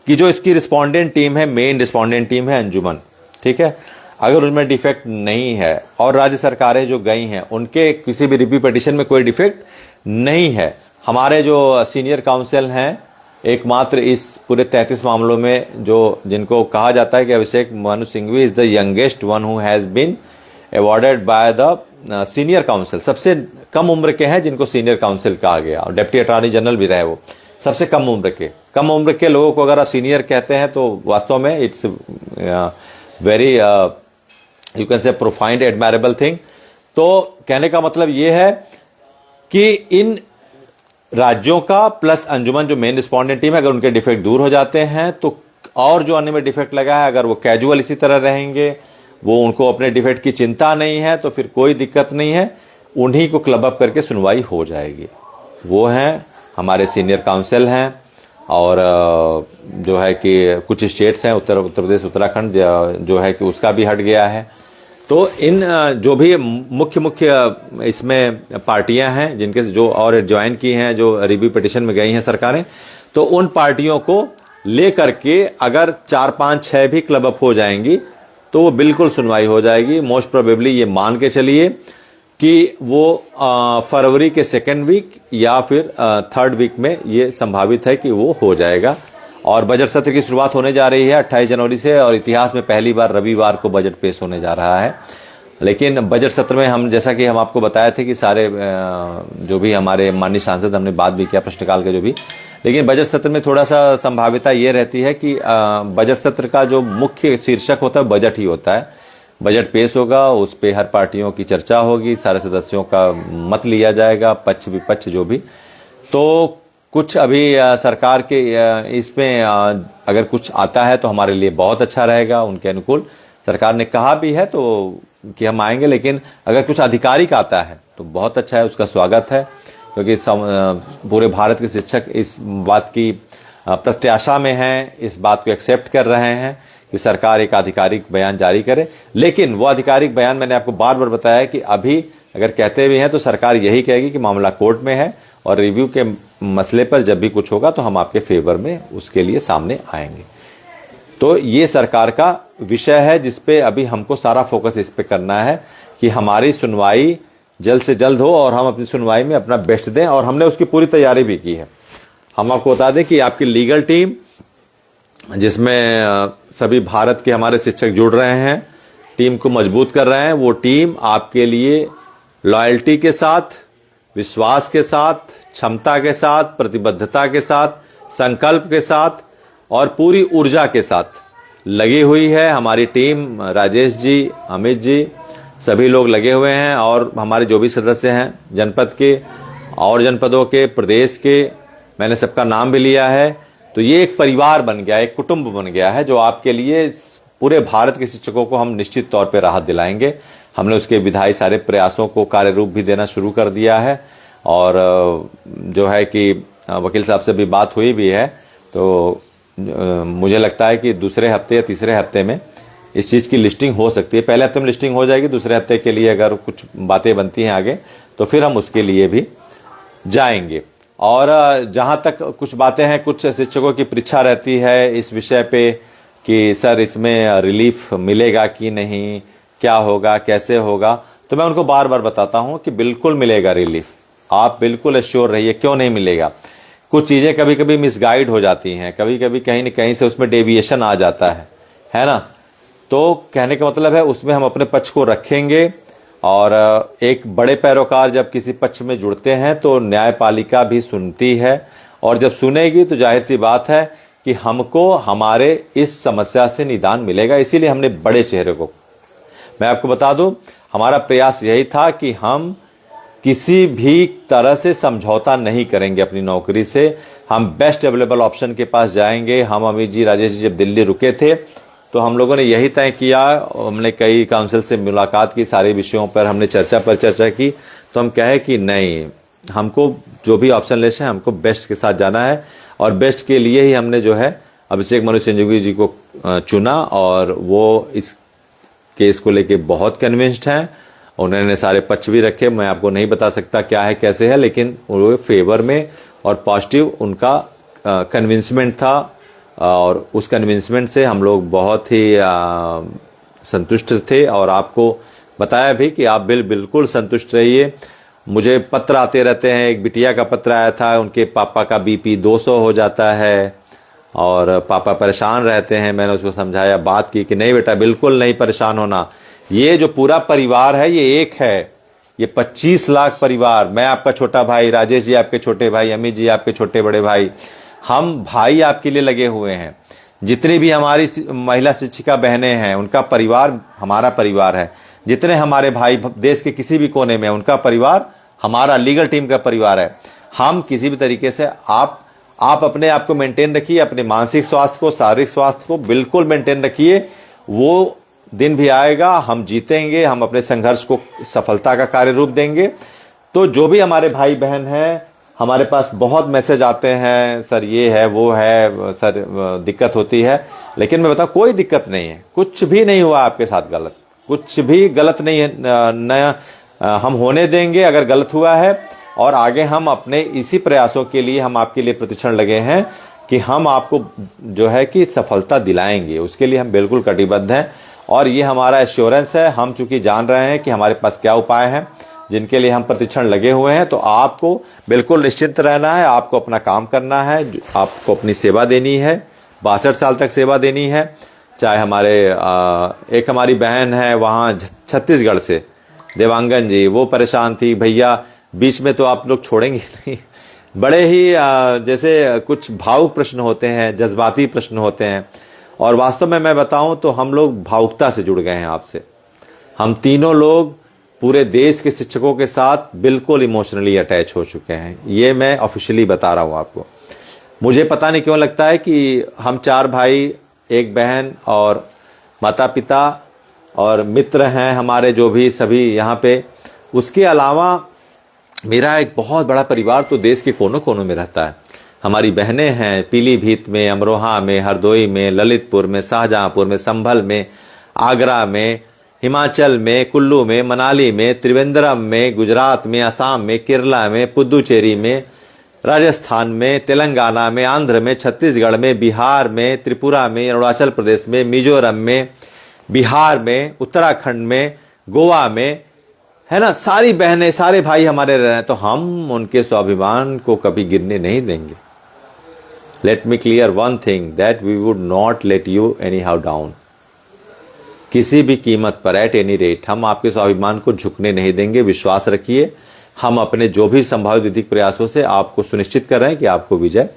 कि जो इसकी रिस्पोंडेंट टीम है, मेन रिस्पोंडेंट टीम है अंजुमन, ठीक है, अगर उनमें डिफेक्ट नहीं है और राज्य सरकारें जो गई हैं उनके किसी भी रिव्यू पिटीशन में कोई डिफेक्ट नहीं है, हमारे जो सीनियर काउंसिल हैं एकमात्र इस पूरे 33 मामलों में जो जिनको कहा जाता है कि Abhishek Manu Singhvi is the youngest one who has been awarded by the senior counsel, सबसे कम उम्र के हैं जिनको सीनियर काउंसिल कहा गया, और डिप्टी अटॉर्नी जनरल भी रहे, वो सबसे कम उम्र के लोगों को अगर आप सीनियर कहते हैं तो वास्तव में it's very you can say profound admirable thing. तो कहने का मतलब ये है कि इन राज्यों का प्लस अंजुमन जो मेन रिस्पोंडेंट टीम है, अगर उनके डिफेक्ट दूर हो जाते हैं तो, और जो अन्य में डिफेक्ट लगा है अगर वो कैजुअल इसी तरह रहेंगे, वो उनको अपने डिफेक्ट की चिंता नहीं है, तो फिर कोई दिक्कत नहीं है, उन्हीं को क्लब अप करके सुनवाई हो जाएगी। वो हैं हमारे सीनियर काउंसिल हैं, और जो है कि कुछ स्टेट्स हैं, उत्तर प्रदेश, उत्तराखंड जो है कि उसका भी हट गया है। तो इन जो भी मुख्य इसमें पार्टियां हैं जिनके जो और ज्वाइन की हैं, जो रिव्यू पिटीशन में गई हैं सरकारें, तो उन पार्टियों को लेकर के अगर 4, 5, 6 भी क्लब अप हो जाएंगी तो वो बिल्कुल सुनवाई हो जाएगी। मोस्ट प्रोबेबली ये मान के चलिए कि वो फरवरी के 2nd वीक या फिर 3rd वीक में ये संभावित है कि वो हो जाएगा। और बजट सत्र की शुरुआत होने जा रही है 28 जनवरी से, और इतिहास में पहली बार रविवार को बजट पेश होने जा रहा है। लेकिन बजट सत्र में हम, जैसा कि हम आपको बताए थे कि सारे जो भी हमारे माननीय सांसद, हमने बात भी किया प्रश्नकाल के जो भी, लेकिन बजट सत्र में थोड़ा सा संभाव्यता ये रहती है कि बजट सत्र का जो मुख्य शीर्षक होता है बजट ही होता है। बजट पेश होगा, उस पे हर पार्टियों की चर्चा होगी, सारे सदस्यों का मत लिया जाएगा, पक्ष विपक्ष जो भी। तो कुछ अभी सरकार के इसमें अगर कुछ आता है तो हमारे लिए बहुत अच्छा रहेगा, उनके अनुकूल सरकार ने कहा भी है तो कि हम आएंगे, लेकिन अगर कुछ आधिकारिक आता है तो बहुत अच्छा है, उसका स्वागत है, क्योंकि पूरे भारत के शिक्षक इस बात की प्रत्याशा में हैं, इस बात को एक्सेप्ट कर रहे हैं कि सरकार एक आधिकारिक बयान जारी करे। लेकिन वो आधिकारिक बयान मैंने आपको बार बार बताया कि अभी अगर कहते भी हैं तो सरकार यही कहेगी कि मामला कोर्ट में है, और रिव्यू के मसले पर जब भी कुछ होगा तो हम आपके फेवर में उसके लिए सामने आएंगे। तो ये सरकार का विषय है जिसपे अभी हमको सारा फोकस इस पे करना है कि हमारी सुनवाई जल्द से जल्द हो और हम अपनी सुनवाई में अपना बेस्ट दें, और हमने उसकी पूरी तैयारी भी की है। हम आपको बता दें कि आपकी लीगल टीम, जिसमें सभी भारत के हमारे शिक्षक जुड़ रहे हैं, टीम को मजबूत कर रहे हैं, वो टीम आपके लिए लॉयल्टी के साथ, विश्वास के साथ, क्षमता के साथ, प्रतिबद्धता के साथ, संकल्प के साथ और पूरी ऊर्जा के साथ लगी हुई है। हमारी टीम, राजेश जी, अमित जी, सभी लोग लगे हुए हैं, और हमारे जो भी सदस्य हैं जनपद के और जनपदों के, प्रदेश के, मैंने सबका नाम भी लिया है। तो ये एक परिवार बन गया, एक कुटुंब बन गया है, जो आपके लिए पूरे भारत के शिक्षकों को हम निश्चित तौर पे राहत दिलाएंगे। हमने उसके विधायी सारे प्रयासों को कार्य रूप भी देना शुरू कर दिया है, और जो है कि वकील साहब से भी बात हुई भी है, तो मुझे लगता है कि दूसरे हफ्ते या तीसरे हफ्ते में इस चीज़ की लिस्टिंग हो सकती है। पहले हफ्ते में लिस्टिंग हो जाएगी, दूसरे हफ्ते के लिए अगर कुछ बातें बनती हैं आगे तो फिर हम उसके लिए भी जाएंगे। और जहां तक कुछ बातें हैं, कुछ शिक्षकों की परीक्षा रहती है इस विषय पे कि सर इसमें रिलीफ मिलेगा कि नहीं, क्या होगा, कैसे होगा, तो मैं उनको बार बार बताता हूं कि बिल्कुल मिलेगा रिलीफ, आप बिल्कुल एश्योर रहिए। क्यों नहीं मिलेगा? कुछ चीजें कभी कभी मिसगाइड हो जाती हैं, कभी कभी कहीं न कहीं से उसमें डेविएशन आ जाता है ना। तो कहने का मतलब है उसमें हम अपने पक्ष को रखेंगे, और एक बड़े पैरोकार जब किसी पक्ष में जुड़ते हैं तो न्यायपालिका भी सुनती है, और जब सुनेगी तो जाहिर सी बात है कि हमको हमारे इस समस्या से निदान मिलेगा। इसीलिए हमने बड़े चेहरे को, मैं आपको बता दूं, हमारा प्रयास यही था कि हम किसी भी तरह से समझौता नहीं करेंगे अपनी नौकरी से। हम बेस्ट अवेलेबल ऑप्शन के पास जाएंगे। हम अमित जी, राजेश जी जब दिल्ली रुके थे तो हम लोगों ने यही तय किया, हमने कई काउंसिल से मुलाकात की, सारे विषयों पर हमने चर्चा की, तो हम कहे कि नहीं, हमको जो भी ऑप्शन लिस्ट है हमको बेस्ट के साथ जाना है, और बेस्ट के लिए ही हमने जो है अभिषेक मनु सिंघवी जी को चुना, और वो इस केस को लेके बहुत कन्विंस्ड हैं। उन्होंने सारे पक्ष भी रखे, मैं आपको नहीं बता सकता क्या है कैसे है, लेकिन वो फेवर में और पॉजिटिव उनका कन्विंसमेंट था, और उस कन्विंसमेंट से हम लोग बहुत ही संतुष्ट थे, और आपको बताया भी कि आप बिल्कुल संतुष्ट रहिए। मुझे पत्र आते रहते हैं, एक बिटिया का पत्र आया था, उनके पापा का बीपी 200 हो जाता है और पापा परेशान रहते हैं। मैंने उसको समझाया, बात की कि नहीं बेटा, बिल्कुल नहीं परेशान होना, ये जो पूरा परिवार है ये एक है, ये 25 लाख परिवार, मैं आपका छोटा भाई, राजेश जी आपके छोटे भाई, अमित जी आपके छोटे बड़े भाई, हम भाई आपके लिए लगे हुए हैं। जितनी भी हमारी महिला शिक्षिका बहनें हैं उनका परिवार हमारा परिवार है, जितने हमारे भाई देश के किसी भी कोने में, उनका परिवार हमारा लीगल टीम का परिवार है। हम किसी भी तरीके से आप अपने आप को मेंटेन रखिए, अपने मानसिक स्वास्थ्य को, शारीरिक स्वास्थ्य को बिल्कुल मेंटेन रखिए। वो दिन भी आएगा, हम जीतेंगे, हम अपने संघर्ष को सफलता का कार्य रूप देंगे। तो जो भी हमारे भाई बहन हैं, हमारे पास बहुत मैसेज आते हैं, सर ये है वो है, सर दिक्कत होती है, लेकिन मैं बताऊं कोई दिक्कत नहीं है, कुछ भी नहीं हुआ आपके साथ गलत, कुछ भी गलत नहीं है, नया हम होने देंगे अगर गलत हुआ है, और आगे हम अपने इसी प्रयासों के लिए हम आपके लिए प्रतिक्षण लगे हैं कि हम आपको जो है कि सफलता दिलाएंगे, उसके लिए हम बिल्कुल कटिबद्ध हैं, और ये हमारा एश्योरेंस है। हम चूंकि जान रहे हैं कि हमारे पास क्या उपाय हैं जिनके लिए हम प्रतिक्षण लगे हुए हैं, तो आपको बिल्कुल निश्चिंत रहना है, आपको अपना काम करना है, आपको अपनी सेवा देनी है, 62 साल तक सेवा देनी है। चाहे हमारे एक हमारी बहन है वहाँ छत्तीसगढ़ से, देवांगन जी, वो परेशान थी, भैया बीच में तो आप लोग छोड़ेंगे नहीं। बड़े ही जैसे कुछ भावुक प्रश्न होते हैं, जज्बाती प्रश्न होते हैं, और वास्तव में मैं बताऊं तो हम लोग भावुकता से जुड़ गए हैं आपसे। हम तीनों लोग पूरे देश के शिक्षकों के साथ बिल्कुल इमोशनली अटैच हो चुके हैं, ये मैं ऑफिशियली बता रहा हूं आपको। मुझे पता नहीं क्यों लगता है कि हम 4 भाई, एक बहन और माता पिता और मित्र हैं हमारे जो भी सभी यहाँ पे, उसके अलावा मेरा एक बहुत बड़ा परिवार तो देश के कोनों कोनों में रहता है। हमारी बहनें हैं पीलीभीत में, अमरोहा में, हरदोई में, ललितपुर में, शाहजहांपुर में, संभल में, आगरा में, हिमाचल में, कुल्लू में, मनाली में, त्रिवेंद्रम में, गुजरात में, असम में, केरला में, पुदुचेरी में, राजस्थान में, तेलंगाना में, आंध्र में, छत्तीसगढ़ में, बिहार में, त्रिपुरा में, अरुणाचल प्रदेश में, मिजोरम में, बिहार में, उत्तराखंड में, गोवा में, है ना, सारी बहनें सारे भाई हमारे रह रहे हैं, तो हम उनके स्वाभिमान को कभी गिरने नहीं देंगे। Let me clear one thing, that we would not let you anyhow down. किसी भी कीमत पर, एट एनी रेट, हम आपके स्वाभिमान को झुकने नहीं देंगे। विश्वास रखिए, हम अपने जो भी संभावित विधिक प्रयासों से आपको सुनिश्चित कर रहे हैं कि आपको विजय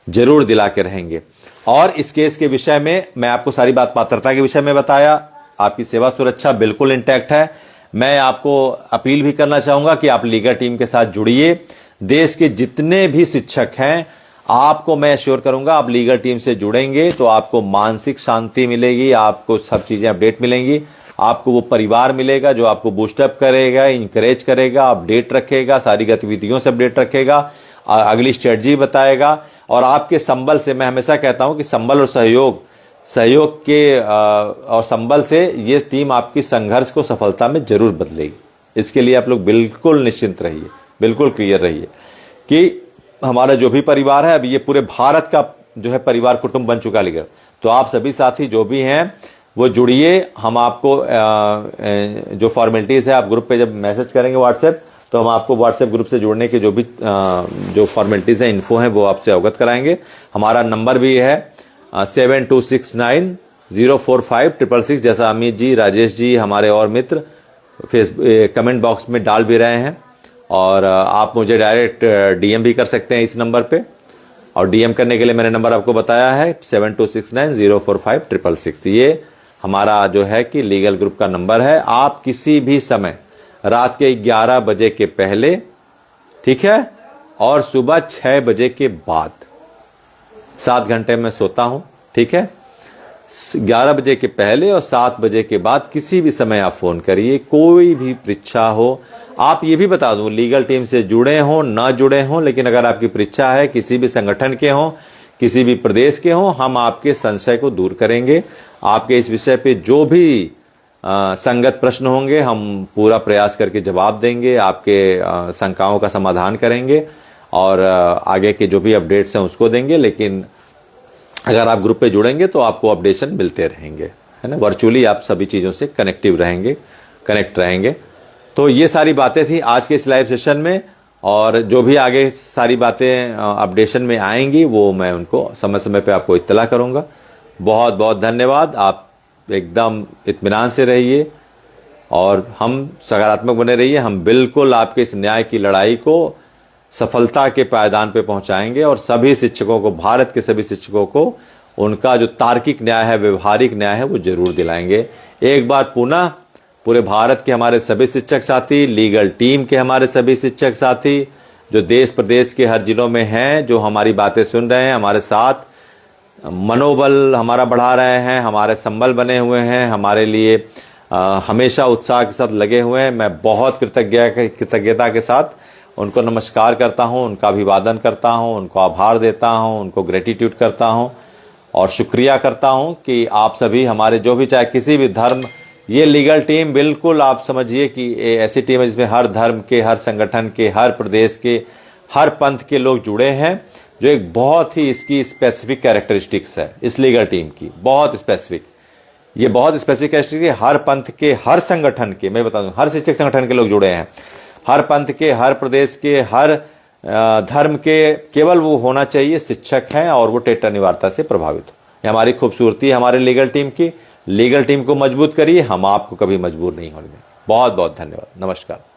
जरूर दिला के रहेंगे। और इस केस के विषय में मैं आपको सारी बात पात्रता के विषय में बताया, आपकी सेवा सुरक्षा बिल्कुल इंटैक्ट है। मैं आपको अपील भी करना चाहूंगा कि आप लीगल टीम के साथ जुड़िए। देश के जितने भी शिक्षक हैं, आपको मैं एश्योर करूंगा, आप लीगल टीम से जुड़ेंगे तो आपको मानसिक शांति मिलेगी, आपको सब चीजें अपडेट मिलेंगी, आपको वो परिवार मिलेगा जो आपको बूस्टअप करेगा, इंकरेज करेगा, अपडेट रखेगा, सारी गतिविधियों से अपडेट रखेगा, अगली स्ट्रेटजी बताएगा। और आपके संबल से, मैं हमेशा कहता हूं कि संबल और सहयोग के और संबल से ये टीम आपकी संघर्ष को सफलता में जरूर बदलेगी। इसके लिए आप लोग बिल्कुल निश्चिंत रहिए, बिल्कुल क्लियर रहिए कि हमारा जो भी परिवार है, अभी ये पूरे भारत का जो है परिवार कुटुंब बन चुका लीगल। तो आप सभी साथी जो भी हैं वो जुड़िए। हम आपको जो फॉर्मेलिटीज है, आप ग्रुप पे जब मैसेज करेंगे व्हाट्सएप, तो हम आपको व्हाट्सएप ग्रुप से जुड़ने के जो भी जो फॉर्मेलिटीज है, इन्फो है, वो आपसे अवगत कराएंगे। हमारा नंबर भी है 7269045666, जैसा अमित जी, राजेश जी, हमारे और मित्र कमेंट बॉक्स में डाल भी रहे हैं। और आप मुझे डायरेक्ट डीएम भी कर सकते हैं इस नंबर पे, और डीएम करने के लिए मैंने नंबर आपको बताया है 7269045666। ये हमारा जो है कि लीगल ग्रुप का नंबर है। आप किसी भी समय रात के 11 बजे के पहले, ठीक है, और सुबह 6 बजे के बाद, 7 घंटे में सोता हूं, ठीक है, 11 बजे के पहले और 7 बजे के बाद किसी भी समय आप फोन करिए, कोई भी परीक्षा हो। आप ये भी बता दूं, लीगल टीम से जुड़े हों ना जुड़े हों, लेकिन अगर आपकी परीक्षा है, किसी भी संगठन के हों, किसी भी प्रदेश के हों, हम आपके संशय को दूर करेंगे। आपके इस विषय पे जो भी संगत प्रश्न होंगे हम पूरा प्रयास करके जवाब देंगे, आपके शंकाओं का समाधान करेंगे और आगे के जो भी अपडेट्स हैं उसको देंगे। लेकिन अगर आप ग्रुप पे जुड़ेंगे तो आपको अपडेशन मिलते रहेंगे, है ना। वर्चुअली आप सभी चीज़ों से कनेक्ट रहेंगे। तो ये सारी बातें थी आज के इस लाइव सेशन में, और जो भी आगे सारी बातें अपडेशन में आएंगी वो मैं उनको समय समय पे आपको इत्तला करूंगा। बहुत बहुत धन्यवाद। आप एकदम इत्मीनान से रहिए और हम सकारात्मक बने रहिए। हम बिल्कुल आपके इस न्याय की लड़ाई को सफलता के पायदान पे पहुंचाएंगे और सभी शिक्षकों को, भारत के सभी शिक्षकों को उनका जो तार्किक न्याय है, व्यवहारिक न्याय है, वो जरूर दिलाएंगे। एक बार पुनः पूरे भारत के हमारे सभी शिक्षक साथी, लीगल टीम के हमारे सभी शिक्षक साथी जो देश प्रदेश के हर जिलों में हैं, जो हमारी बातें सुन रहे हैं, हमारे साथ मनोबल हमारा बढ़ा रहे हैं, हमारे संबल बने हुए हैं, हमारे लिए हमेशा उत्साह के साथ लगे हुए हैं, मैं बहुत कृतज्ञता के साथ उनको नमस्कार करता हूं, उनका अभिवादन करता हूं, उनको आभार देता हूं, उनको ग्रेटिट्यूड करता हूं और शुक्रिया करता हूं कि आप सभी हमारे जो भी, चाहे किसी भी धर्म, ये लीगल टीम बिल्कुल आप समझिए कि ऐसी टीम है जिसमें हर धर्म के, हर संगठन के, हर प्रदेश के, हर पंथ के लोग जुड़े हैं, जो एक बहुत ही इसकी स्पेसिफिक कैरेक्टरिस्टिक्स है इस लीगल टीम की, बहुत स्पेसिफिक। ये बहुत स्पेसिफिक कैरेक्टरिस्टिक हर पंथ के, हर संगठन के, मैं बता दूं हर शिक्षक संगठन के लोग जुड़े हैं, हर पंथ के, हर प्रदेश के, हर धर्म के। केवल वो होना चाहिए शिक्षक हैं और वो टेट अनिवार्यता से प्रभावित हो। ये हमारी खूबसूरती है हमारे लीगल टीम की। लीगल टीम को मजबूत करिए, हम आपको कभी मजबूर नहीं होने देंगे। बहुत बहुत धन्यवाद। नमस्कार।